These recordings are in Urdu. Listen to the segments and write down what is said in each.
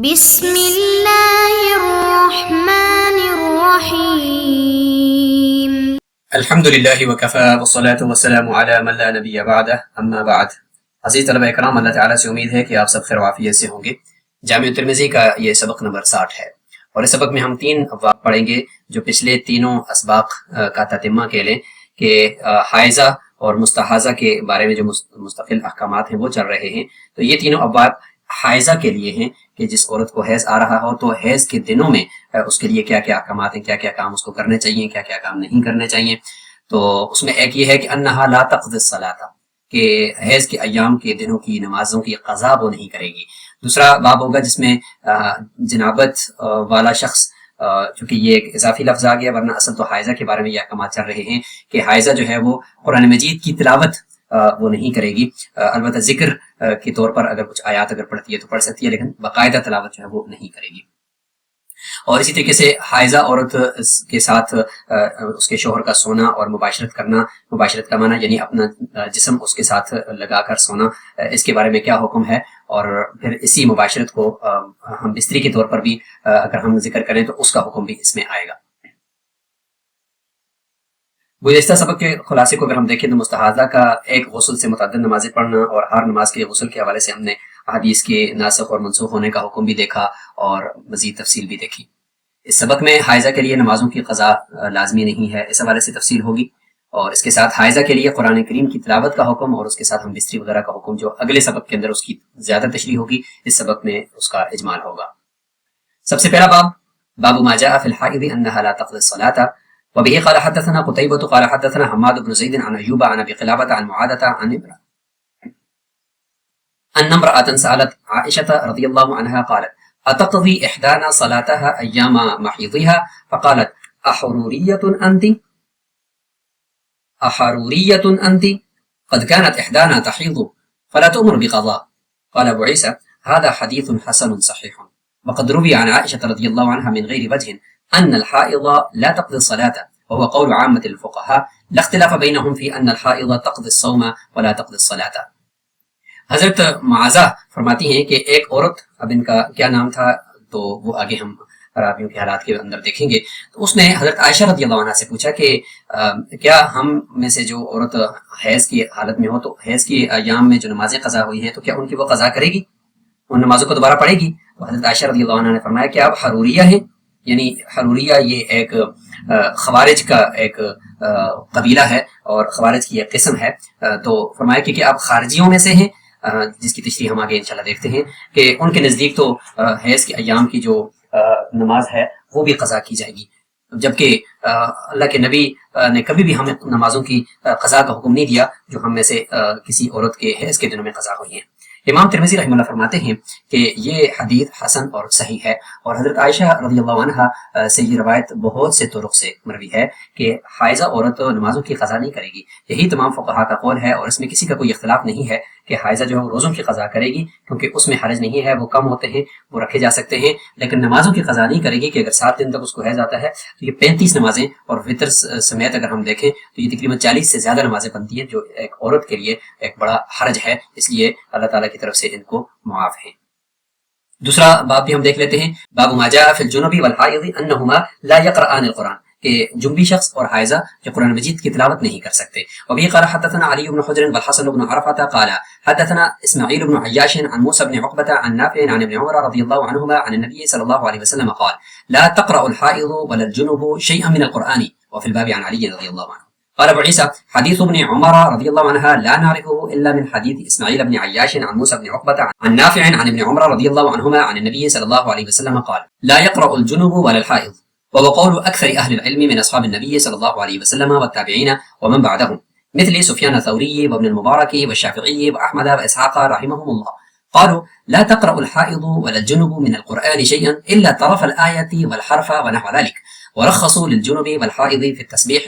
بسم اللہ الرحمن الرحیم الحمدللہ وکفا والصلاة والسلام علی من لا نبی بعدہ اما بعد. عزیز طلبہ اکرام، اللہ تعالیٰ سے امید ہے کہ آپ سب خیر و عافیت سے ہوں گے. جامع ترمذی کا یہ سبق نمبر 60 ہے، اور اس سبق میں ہم 3 ابواب پڑھیں گے جو پچھلے تینوں اسباق کا تتمہ کہہ لیں کہ حائضہ اور مستحاضہ کے بارے میں جو مستقل احکامات ہیں وہ چل رہے ہیں. تو یہ تینوں ابواب حائضہ کے لیے ہیں کہ جس عورت کو حیض آ رہا ہو تو حیض کے دنوں میں اس کے لیے کیا کیا احکامات ہیں، کیا کیا کام اس کو کرنے چاہیے، کیا کیا کام نہیں کرنے چاہیے. تو اس میں ایک یہ ہے کہ انہا لا تقضی الصلاۃ، کہ حیض کے ایام کے دنوں کی نمازوں کی قضا وہ نہیں کرے گی. دوسرا باب ہوگا جس میں جنابت والا شخص، چونکہ یہ ایک اضافی لفظ آ گیا ورنہ اصل تو حائضہ کے بارے میں یہ احکامات چل رہے ہیں کہ حائضہ جو ہے وہ قرآن مجید کی تلاوت وہ نہیں کرے گی. البتہ ذکر کے طور پر اگر کچھ آیات اگر پڑھتی ہے تو پڑھ سکتی ہے، لیکن باقاعدہ تلاوت جو ہے وہ نہیں کرے گی. اور اسی طریقے سے حائضہ عورت کے ساتھ اس کے شوہر کا سونا اور مباشرت کرنا، مباشرت کا معنی یعنی اپنا جسم اس کے ساتھ لگا کر سونا، اس کے بارے میں کیا حکم ہے. اور پھر اسی مباشرت کو ہم بستری کے طور پر بھی اگر ہم ذکر کریں تو اس کا حکم بھی اس میں آئے گا. گزشتہ سبق کے خلاصے کو اگر ہم دیکھیں تو مستحاضہ کا ایک غسل سے متعدد نمازیں پڑھنا اور ہر نماز کے غسل کے حوالے سے ہم نے احادیث کے ناسخ اور منسوخ ہونے کا حکم بھی دیکھا اور مزید تفصیل بھی دیکھی. اس سبق میں حائضہ کے لیے نمازوں کی قضا لازمی نہیں ہے، اس حوالے سے تفصیل ہوگی. اور اس کے ساتھ حائضہ کے لیے قرآن کریم کی تلاوت کا حکم اور اس کے ساتھ ہم بستری وغیرہ کا حکم جو اگلے سبق کے اندر اس کی زیادہ تشریح ہوگی، اس سبق میں اس کا اجمال ہوگا. سب سے پہلا باب ما جاء في الحائض انها لا تقضي الصلاة. وبه قال حدثنا قتيبة قال حدثنا حماد بن زيد عن أيوب عن أبي قلابة عن معاذة أن امرأة سألت عائشة رضي الله عنها قالت أتقضي إحدانا صلاتها أيام محيضها فقالت أحرورية أنت قد كانت إحدانا تحيض فلا تؤمر بقضاء. قال أبو عيسى هذا حديث حسن صحيح، وقد روي عن عائشة رضي الله عنها من غير وجه أن الحائض لا تقضي الصلاة، وهو قول عامة الفقهاء لا اختلاف بينهم في أن الحائض تقضي الصوم ولا تقضي الصلاة. حضرت معاذہ فرماتی ہیں کہ ایک عورت، اب ان کا کیا نام تھا تو وہ آگے ہم راویوں کے حالات کے اندر دیکھیں گے، تو اس نے حضرت عائشہ رضی اللہ عنہ سے پوچھا کہ کیا ہم میں سے جو عورت حیض کی حالت میں ہو تو حیض کے ایام میں جو نمازیں قضا ہوئی ہیں تو کیا ان کی وہ قضا کرے گی، ان نمازوں کو دوبارہ پڑھے گی؟ تو حضرت عائشہ رضی اللہ عنہ نے فرمایا کہ آپ حروریہ ہیں، یعنی حروریہ یہ ایک خوارج کا ایک قبیلہ ہے اور خوارج کی ایک قسم ہے. تو فرمایا کہ آپ خارجیوں میں سے ہیں، جس کی تشریح ہم آگے انشاءاللہ دیکھتے ہیں کہ ان کے نزدیک تو حیض کے ایام کی جو نماز ہے وہ بھی قضا کی جائے گی، جبکہ اللہ کے نبی نے کبھی بھی ہمیں نمازوں کی قضا کا حکم نہیں دیا جو ہم میں سے کسی عورت کے حیض کے دنوں میں قضا ہوئی ہیں. امام ترمذی رحمہ اللہ فرماتے ہیں کہ یہ حدیث حسن اور صحیح ہے، اور حضرت عائشہ رضی اللہ عنہ سے یہ روایت بہت سے طرق سے مروی ہے کہ حائضہ عورت نمازوں کی قضا نہیں کرے گی. یہی تمام فقہا کا قول ہے اور اس میں کسی کا کوئی اختلاف نہیں ہے کہ حائضہ جو ہے روزوں کی قضا کرے گی، کیونکہ اس میں حرج نہیں ہے، وہ کم ہوتے ہیں، وہ رکھے جا سکتے ہیں، لیکن نمازوں کی قضا نہیں کرے گی کہ اگر 7 دن تک اس کو حیض آتا ہے تو یہ 35 نمازیں اور وطر سمیت اگر ہم دیکھیں تو یہ تقریباً 40 سے زیادہ نمازیں بنتی ہیں، جو ایک عورت کے لیے ایک بڑا حرج ہے، اس لیے اللہ تعالیٰ کی طرف سے ان کو معاف ہیں. دوسرا باب بھی ہم دیکھ لیتے ہیں، باب ما جاء في الجنب والحائض انهما لا يقرآن القرآن، کہ جنبی شخص اور حائضہ جو قرآن مجید کی تلاوت نہیں کر سکتے. وبه قال حدثنا علي بن حجر والحسن بن عرفة قال حدثنا اسماعيل بن عياش عن موسى بن عقبة عن نافع عن ابن عمر رضي الله عنهما عن النبي صلى الله عليه وسلم قال لا تقرأ الحائض ولا الجنب شيئا من القرآن. وفي الباب عن علي رضي الله عنه. قال ابو عيسى حديث ابن عمر رضي الله عنها لا نعرفه الا من حديث اسماعيل بن عياش عن موسى بن عقبة عن نافع عن ابن عمر رضي الله عنهما عن النبي صلى الله عليه وسلم قال لا يقرأ الجنب ولا الحائض، وهو قول اكثر اهل العلم من اصحاب النبي صلى الله عليه وسلم والتابعين ومن بعدهم مثل سفيان الثوري وابن المبارك والشافعي واحمد واسحاق رحمهم الله. قالوا لا تقرأ الحائض ولا الجنب من القرآن شيئا الا طرف الآية والحرف ونحو ذلك، ورخصوا للجنب والحائض في التسبيح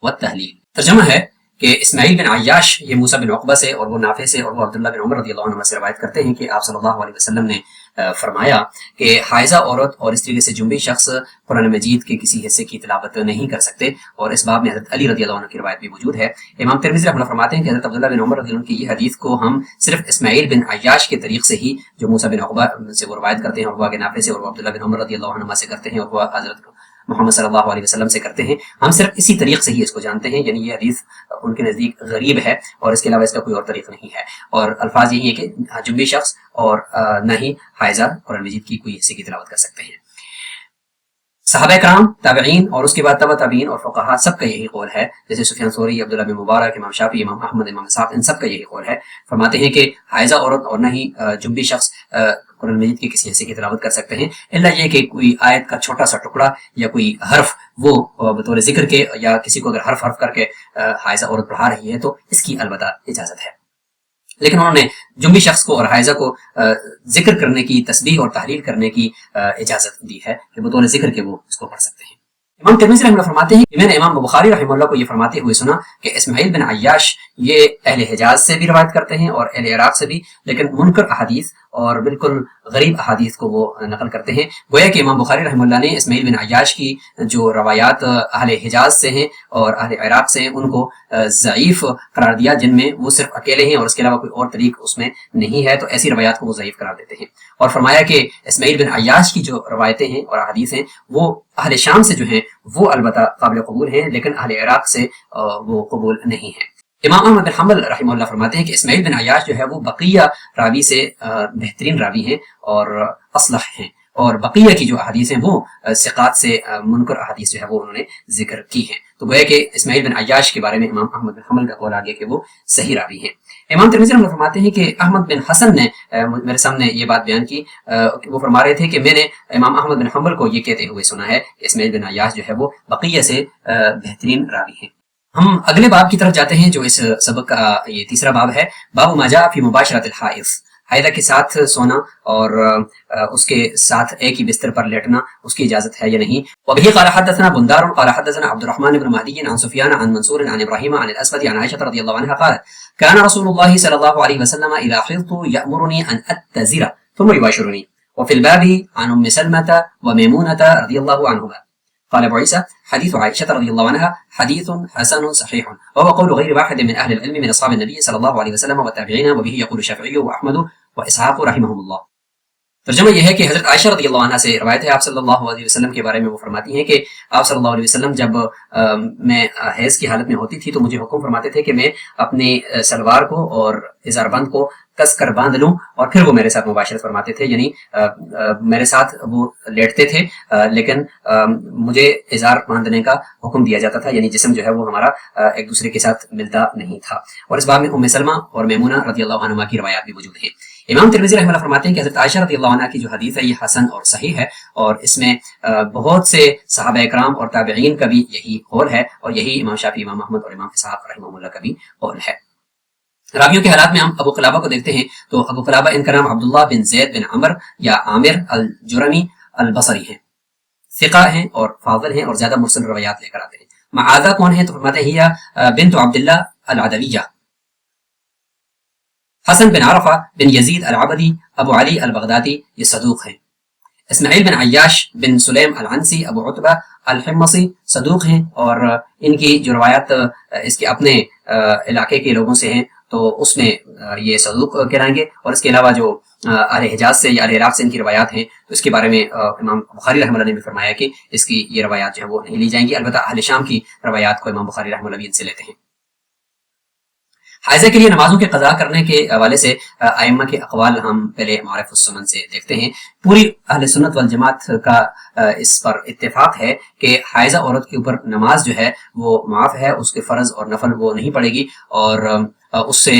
والتهليل. ترجمہ ہے کہ اسماعیل بن عیاش یہ موسیٰ بن عقبہ سے اور وہ نافع سے اور وہ عبداللہ بن عمر رضی اللہ عنہ سے روایت کرتے ہیں کہ آپ صلی اللہ علیہ وسلم نے فرمایا کہ حائضہ عورت اور اس طریقے سے جنبی شخص قرآن مجید کے کسی حصے کی تلاوت نہیں کر سکتے، اور اس باب میں حضرت علی رضی اللہ عنہ کی روایت بھی موجود ہے۔ امام ترمذی رحمہ اللہ فرماتے ہیں کہ حضرت عبداللہ بن عمر رضی اللہ عنہ کی یہ حدیث کو ہم صرف اسماعیل بن عیاش کے طریق سے ہی، جو موسیٰ بن عقبہ سے وہ روایت کرتے ہیں اور عقبہ کے نافع سے، اور وہ عبداللہ بن عمر رضی اللہ عنہ سے کرتے ہیں اور وہ حضرت محمد صلی اللہ علیہ وسلم سے کرتے ہیں، ہم صرف اسی طریق سے ہی اس کو جانتے ہیں، یعنی یہ حدیث ان کے نزدیک غریب ہے اور اس کے علاوہ اس کا کوئی اور طریق نہیں ہے، اور الفاظ یہی ہے کہ جنبی شخص اور نہ ہی حائضہ قرآن مجید کی کوئی حصے کی تلاوت کر سکتے ہیں۔ صحابہ کرام، تابعین اور اس کے بعد تبع تابعین اور فقہاء سب کا یہی قول ہے، جیسے سفیان ثوری، عبداللہ بن مبارک، امام شافعی، امام احمد، امام اسحاق، ان سب کا یہی قول ہے۔ فرماتے ہیں کہ حائضہ عورت اور نہ ہی جنبی شخص قرآن مجید کے کسی حصے کی تلاوت کر سکتے ہیں، الا یہ کہ کوئی آیت کا چھوٹا سا ٹکڑا یا کوئی حرف وہ بطور ذکر کے، یا کسی کو اگر حرف کر کے حائضہ عورت پڑھا رہی ہے تو اس کی البتہ اجازت ہے، لیکن انہوں نے جنبی شخص کو اور حائضہ کو ذکر کرنے کی، تسبیح اور تحلیل کرنے کی اجازت دی ہے کہ بطور ذکر کے وہ اس کو پڑھ سکتے ہیں۔ امام ترمذی رحمہ اللہ فرماتے ہیں کہ میں نے امام بخاری رحمہ اللہ کو یہ فرماتے ہوئے سنا کہ اسماعیل بن عیاش یہ اہل حجاز سے بھی روایت کرتے ہیں اور اہل عراق سے بھی، لیکن منکر احادیث اور بالکل غریب احادیث کو وہ نقل کرتے ہیں۔ گویا کہ امام بخاری رحمہ اللہ نے اسماعیل بن عیاش کی جو روایات اہل حجاز سے ہیں اور اہل عراق سے ہیں ان کو ضعیف قرار دیا، جن میں وہ صرف اکیلے ہیں اور اس کے علاوہ کوئی اور طریق اس میں نہیں ہے، تو ایسی روایات کو وہ ضعیف قرار دیتے ہیں، اور فرمایا کہ اسماعیل بن عیاش کی جو روایتیں ہیں اور احادیث ہیں وہ اہل شام سے جو ہیں وہ البتہ قابل قبول ہیں، لیکن اہل عراق سے وہ قبول نہیں ہیں۔ امام احمد بن حنبل رحمہ اللہ فرماتے ہیں کہ اسماعیل بن عیاش جو ہے وہ بقیہ راوی سے بہترین راوی ہیں اور اصلح ہیں، اور بقیہ کی جو احادیث ہیں وہ ثقات سے منکر احادیث جو ہے وہ انہوں نے ذکر کی ہیں، تو گویا کہ اسماعیل بن عیاش کے بارے میں امام احمد بن حنبل کا قول آگے کہ وہ صحیح راوی ہیں۔ امام ترمذی رحمہ اللہ فرماتے ہیں کہ احمد بن حسن نے میرے سامنے یہ بات بیان کی، وہ فرما رہے تھے کہ میں نے امام احمد بن حنبل کو یہ کہتے ہوئے سنا ہے کہ اسماعیل بن عیاش جو ہے وہ بقیہ سے بہترین راوی ہیں۔ ہم اگلے باب کی طرف جاتے ہیں جو اس سبق کا یہ تیسرا باب ہے، باب ما جاء فی مباشرۃ الحائض، حائضہ کے ساتھ سونا اور اس کے ساتھ ایک ہی بستر پر لیٹنا اس کی اجازت ہے یا نہیں۔ وبه قال حدثنا بندار قال حدثنا عبد الرحمن بن مهدي عن سفيان عن منصور عن ابراهيم عن الاسود عن عائشة رضي الله عنها قالت كان رسول الله صلى الله عليه وسلم اذا حضت يأمرني ان اتزر ثم يباشرني، وفي الباب عن ام سلمة وميمونة رضي الله عنهما۔ قال ابو عيسى حديث عائشة رضي الله عنها حديث حسن صحيح، وهو قول غير واحد من اهل العلم من اصحاب النبي صلى الله عليه وسلم والتابعين، وبه يقول الشافعي واحمد واسحاق رحمهم الله۔ ترجمہ یہ ہے کہ حضرت عائشہ رضی اللہ عنہ سے روایت ہے، آپ صلی اللہ علیہ وسلم کے بارے میں وہ فرماتی ہیں کہ آپ صلی اللہ علیہ وسلم جب میں حیض کی حالت میں ہوتی تھی تو مجھے حکم فرماتے تھے کہ میں اپنی سلوار کو اور ازار بند کو کس کر باندھ لوں، اور پھر وہ میرے ساتھ مباشرت فرماتے تھے، یعنی میرے ساتھ وہ لیٹتے تھے لیکن مجھے ازار باندھنے کا حکم دیا جاتا تھا، یعنی جسم جو ہے وہ ہمارا ایک دوسرے کے ساتھ ملتا نہیں تھا، اور اس باب میں ام سلمہ اور میمونہ رضی اللہ عنہما کی روایات بھی موجود ہیں۔ امام ترمذی رحمہ اللہ فرماتے ہیں کہ حضرت عائشہ رضی اللہ عنہ کی جو حدیث ہے یہ حسن اور صحیح ہے، اور اس میں بہت سے صحابہ اکرام اور تابعین کا بھی یہی قول ہے، اور یہی امام شافعی، امام احمد اور امام اسحاق رحمہ اللہ کا بھی قول ہے۔ راویوں کے حالات میں ہم ابو قلابہ کو دیکھتے ہیں تو ابو قلابہ ان کا نام عبداللہ بن زید بن عمر یا عامر الجرمی البصری ہیں، ثقہ ہیں اور فاضل ہیں اور زیادہ مرسل روایات لے کر آتے ہیں۔ معاذہ کون ہیں تو فرماتے ہیں بنت عبداللہ العدویہ۔ حسن بن عرفہ بن یزید العبدی ابو علی البغدادی یہ صدوق ہیں۔ اسماعیل بن عیاش بن سلیم العنسی ابو عتبہ الحمصی صدوق ہیں، اور ان کی جو روایات اس کے اپنے علاقے کے لوگوں سے ہیں تو اس میں یہ صدوق کہلائیں گے، اور اس کے علاوہ جو اہل حجاز سے یا اہل عراق سے ان کی روایات ہیں تو اس کے بارے میں امام بخاری رحمہ اللہ نے بھی فرمایا کہ اس کی یہ روایات جو ہے وہ نہیں لی جائیں گی، البتہ اہل شام کی روایات کو امام بخاری رحمہ اللہ بھی ان سے لیتے ہیں۔ حائضہ کے لیے نمازوں کے قضاء کرنے کے حوالے سے ائمہ کے اقوال ہم پہلے معرف السنن سے دیکھتے ہیں۔ پوری اہل سنت والجماعت کا اس پر اتفاق ہے کہ حائضہ عورت کے اوپر نماز جو ہے وہ معاف ہے، اس کے فرض اور نفل وہ نہیں پڑے گی، اور اس سے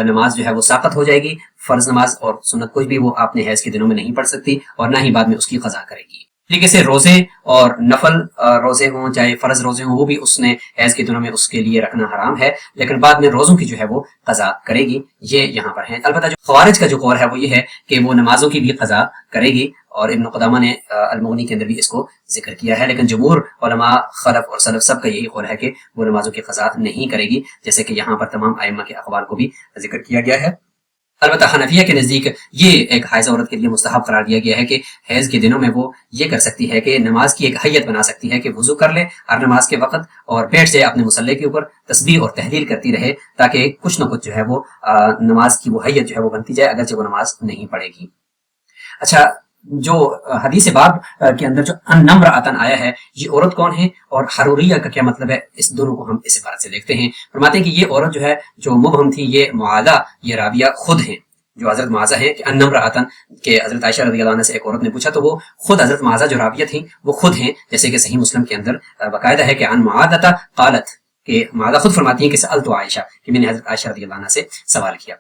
نماز جو ہے وہ ساقط ہو جائے گی، فرض نماز اور سنت کچھ بھی وہ آپ نے حیض کے دنوں میں نہیں پڑھ سکتی، اور نہ ہی بعد میں اس کی قضا کرے گی۔ طریقے سے روزے اور نفل روزے ہوں چاہے فرض روزے ہوں وہ بھی اس نے حیض کے دنوں میں اس کے لیے رکھنا حرام ہے، لیکن بعد میں روزوں کی جو ہے وہ قضا کرے گی، یہ یہاں پر ہے۔ البتہ جو خوارج کا جو قول ہے وہ یہ ہے کہ وہ نمازوں کی بھی قضا کرے گی، اور ابن قدامہ نے المغنی کے اندر بھی اس کو ذکر کیا ہے، لیکن جمہور علماء خلف اور سلف سب کا یہی قول ہے کہ وہ نمازوں کی قضا نہیں کرے گی، جیسے کہ یہاں پر تمام ائمہ کے اقوال کو بھی ذکر کیا گیا ہے۔ البتہ حنفیہ کے نزدیک یہ ایک حائض عورت کے لیے مستحب قرار دیا گیا ہے کہ حیض کے دنوں میں وہ یہ کر سکتی ہے کہ نماز کی ایک حیت بنا سکتی ہے کہ وضو کر لے ہر نماز کے وقت اور بیٹھ جائے اپنے مصلی کے اوپر، تسبیح اور تحلیل کرتی رہے، تاکہ کچھ نہ کچھ جو ہے وہ نماز کی وہ حیت جو ہے وہ بنتی جائے اگرچہ وہ نماز نہیں پڑھے گی۔ اچھا، جو حدیث باب کے اندر جو ان-نمرأۃن آیا ہے، یہ عورت کون ہے اور حروریہ کا کیا مطلب ہے، اس دونوں کو ہم اس عبارت سے دیکھتے ہیں۔ فرماتے ہیں کہ یہ عورت جو ہے جو مبہم تھی، یہ معاذہ، یہ راویہ خود ہیں، جو حضرت معاذہ ہیں کہ ان-نمرأۃن، کہ حضرت عائشہ رضی اللہ عنہ سے ایک عورت نے پوچھا تو وہ خود حضرت معاذہ جو راویہ تھیں وہ خود ہیں، جیسے کہ صحیح مسلم کے اندر باقاعدہ ہے کہ عن معاذہ قالت، کہ معاذہ خود فرماتی ہیں کہ سألت عائشہ، کہ میں نے حضرت عائشہ رضی اللہ عنہ سے سوال کیا۔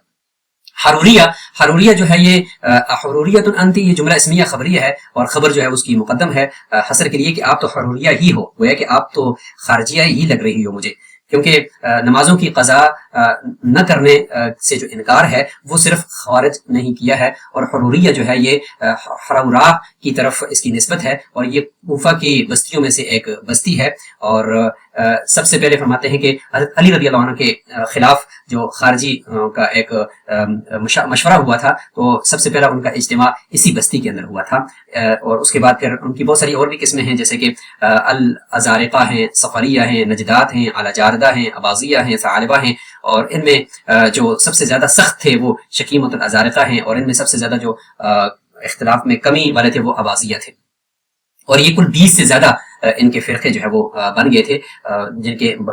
حروریہ جو ہے یہ حروریۃ انتی، یہ جملہ اسمیہ خبریہ ہے اور خبر جو ہے اس کی مقدم ہے حصر کے لیے کہ آپ تو حروریہ ہی ہو، گویا کہ آپ تو خارجیہ ہی لگ رہی ہو مجھے، کیونکہ نمازوں کی قضا نہ کرنے سے جو انکار ہے وہ صرف خوارج نہیں کیا ہے، اور حروریہ جو ہے یہ حرورا کی طرف اس کی نسبت ہے، اور یہ کوفہ کی بستیوں میں سے ایک بستی ہے، اور سب سے پہلے فرماتے ہیں کہ حضرت علی رضی اللہ عنہ کے خلاف جو خارجی کا ایک مشورہ ہوا تھا تو سب سے پہلا ان کا اجتماع اسی بستی کے اندر ہوا تھا، اور اس کے بعد پھر ان کی بہت ساری اور بھی قسمیں ہیں، جیسے کہ الازارقہ ہیں، صفریہ ہیں، نجدات ہیں، اعلیٰ ہیں، اباضیہ ہیں، ثعالبہ ہیں، اور ان میں جو سب سے زیادہ سخت تھے وہ شکیمۃ الازارقہ ہیں، اور ان میں سب سے زیادہ جو اختلاف میں کمی والے تھے وہ اباضیہ تھے، اور یہ کل 20 سے زیادہ ان کے فرقے جو ہے وہ بن گئے تھے،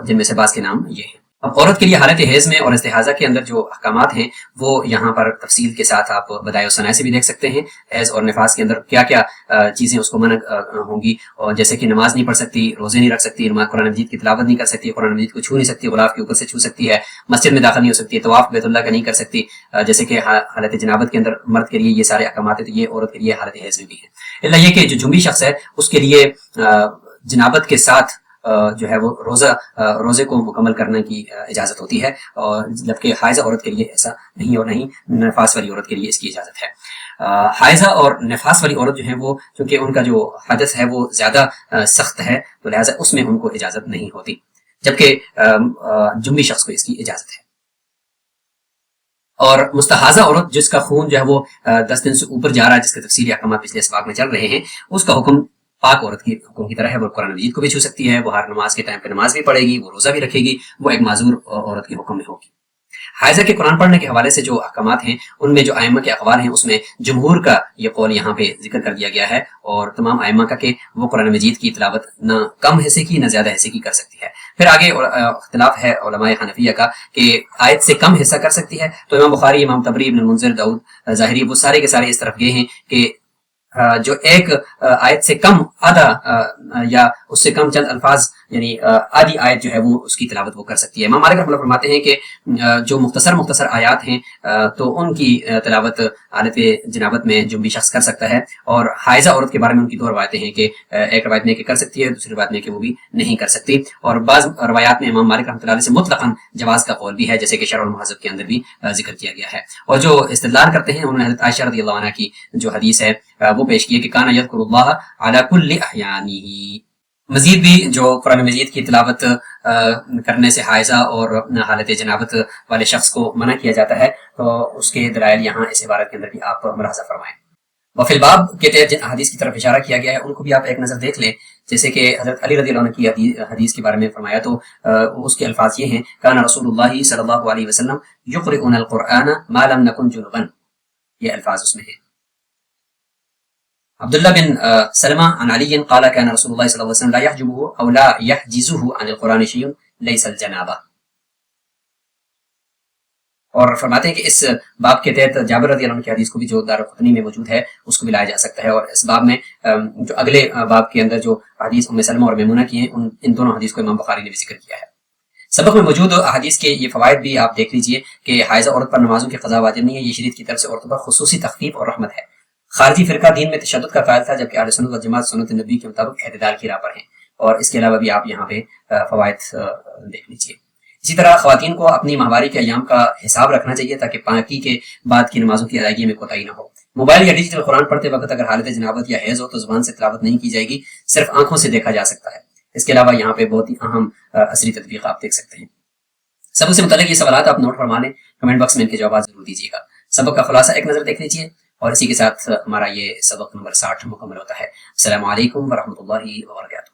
جن میں سے بعض کے نام یہ ہیں۔ اب عورت کے لیے حالت حیض میں اور استحاضہ کے اندر جو احکامات ہیں وہ یہاں پر تفصیل کے ساتھ آپ بدائع الصنائع سے بھی دیکھ سکتے ہیں۔ حیض اور نفاس کے اندر کیا کیا چیزیں اس کو منع ہوں گی، اور جیسے کہ نماز نہیں پڑھ سکتی، روزے نہیں رکھ سکتی، قرآن مجید کی تلاوت نہیں کر سکتی، قرآن مجید کو چھو نہیں سکتی، غلاف کے اوپر سے چھو سکتی ہے، مسجد میں داخل نہیں ہو سکتی، طواف بیت اللہ کا نہیں کر سکتی، جیسے کہ حالت جنابت کے اندر مرد کے لیے یہ سارے احکامات ہیں، تو یہ عورت کے لیے حالت حیض میں بھی ہے، الا یہ کہ جو جنبی شخص ہے اس کے لیے جنابت کے ساتھ جو ہے وہ روزے کو مکمل کرنے کی اجازت ہوتی ہے، اور جبکہ حائضہ عورت کے لیے ایسا نہیں، اور نہیں نفاس والی عورت کے لیے اس کی اجازت ہے۔ حائضہ اور نفاس والی عورت جو ہے وہ چونکہ ان کا جو حدث ہے وہ زیادہ سخت ہے تو لہٰذا اس میں ان کو اجازت نہیں ہوتی، جبکہ جنبی شخص کو اس کی اجازت ہے۔ اور مستحاضہ عورت جس کا خون جو ہے وہ 10 دن سے اوپر جا رہا ہے، جس کے تفصیلی احکامات پچھلے اسباق میں چل رہے ہیں، اس کا حکم پاک عورت کی حکم کی طرح ہے، وہ قرآن مجید کو بھی چھو سکتی ہے، وہ ہر نماز کے ٹائم پہ نماز بھی پڑھے گی، وہ روزہ بھی رکھے گی، وہ ایک معذور عورت کے حکم میں ہوگی۔ حائضہ کے قرآن پڑھنے کے حوالے سے جو احکامات ہیں ان میں جو ائمہ کے اقوال ہیں اس میں جمہور کا یہ قول یہاں پہ ذکر کر دیا گیا ہے، اور تمام ائمہ کا کہ وہ قرآن مجید کی تلاوت نہ کم حصے کی نہ زیادہ حصے کی کر سکتی ہے۔ پھر آگے اختلاف ہے علماء حنفیہ کا کہ آیت سے کم حصہ کر سکتی ہے، تو امام بخاری، امام طبری، ابن المنذر، داؤد ظاہری، وہ سارے کے سارے اس طرف گئے ہیں کہ جو ایک آیت سے کم آدھا یا اس سے کم چند الفاظ یعنی آدھی آیت جو ہے وہ اس کی تلاوت وہ کر سکتی ہے۔ امام مالک رحمۃ اللہ فرماتے ہیں کہ جو مختصر آیات ہیں تو ان کی تلاوت حالت جنابت میں جنبی شخص کر سکتا ہے، اور حائضہ عورت کے بارے میں ان کی 2 روایتیں ہیں کہ ایک روایت میں کہ کر سکتی ہے، دوسری روایت میں کہ وہ بھی نہیں کر سکتی، اور بعض روایات میں امام مالک رحمۃ اللہ علیہ سے مطلقاً جواز کا قول بھی ہے، جیسے کہ شرح المہذب کے اندر بھی ذکر کیا گیا ہے۔ اور جو استدلال کرتے ہیں انہوں نے حضرت عائشہ رضی اللہ عنہ کی جو حدیث ہے وہ پیش کی ہے کہ کان یذکر اللہ علی کل احیانہ۔ مزید بھی جو قرآن مجید کی تلاوت کرنے سے حائضہ اور حالت جنابت والے شخص کو منع کیا جاتا ہے تو اس کے دلائل یہاں اس عبارت کے اندر بھی آپ ملاحظہ فرمائیں۔ وفی الباب کے تحت جن حدیث کی طرف اشارہ کیا گیا ہے ان کو بھی آپ ایک نظر دیکھ لیں، جیسے کہ حضرت علی رضی اللہ عنہ کی حدیث کے بارے میں فرمایا تو اس کے الفاظ یہ ہیں، کان رسول اللہ صلی اللہ علیہ وسلم یقرؤنا القرآن ما لم نکن جنبا، یہ الفاظ اس میں ہیں۔ عبداللہ بن سلمہ عن علی قال كان رسول الله صلی اللہ علیہ وسلم لا يحجبه او لا يحجزه عن القرآن شيء ليس الجنابہ، اور فرماتے ہیں کہ اس باب کے تحت جابر رضی اللہ عنہ کی حدیث کو بھی جو دارقطنی میں موجود ہے اس کو بھی لایا جا سکتا ہے، اور اس باب میں جو اگلے باب کے اندر جو حدیث ام سلمہ اور میمونہ کی ہیں ان دونوں حدیث کو امام بخاری نے بھی ذکر کیا ہے۔ سبق میں موجود احادیث کے یہ فوائد بھی آپ دیکھ لیجئے کہ حائضہ عورت پر نمازوں کی قضا واجب نہیں ہے، یہ شریعت کی طرف سے عورتوں پر خصوصی تخفیف اور رحمت ہے۔ خارجی فرقہ دین میں تشدد کا قائل تھا، جبکہ اہل سنت والجماعت سنت نبی کے مطابق اعتدال کی راہ پر ہیں، اور اس کے علاوہ بھی آپ یہاں پہ فوائد دیکھ لیجئے۔ اسی طرح خواتین کو اپنی ماہواری کے ایام کا حساب رکھنا چاہیے تاکہ پاکی کے بعد کی نمازوں کی ادائیگی میں کوتاہی نہ ہو۔ موبائل یا ڈیجیٹل قرآن پڑھتے وقت اگر حالت جنابت یا حیض ہو تو زبان سے تلاوت نہیں کی جائے گی، صرف آنکھوں سے دیکھا جا سکتا ہے۔ اس کے علاوہ یہاں پہ بہت ہی اہم عصری تطبیق آپ دیکھ سکتے ہیں۔ سب سے متعلق یہ سوالات آپ نوٹ فرما لیں، کمنٹ باکس میں ان کے جوابات ضرور دیجیے گا۔ سبق کا خلاصہ ایک نظر دیکھ لیجیے اور اسی کے ساتھ ہمارا یہ سبق نمبر 60 مکمل ہوتا ہے۔ السلام علیکم ورحمۃ اللہ وبرکاتہ۔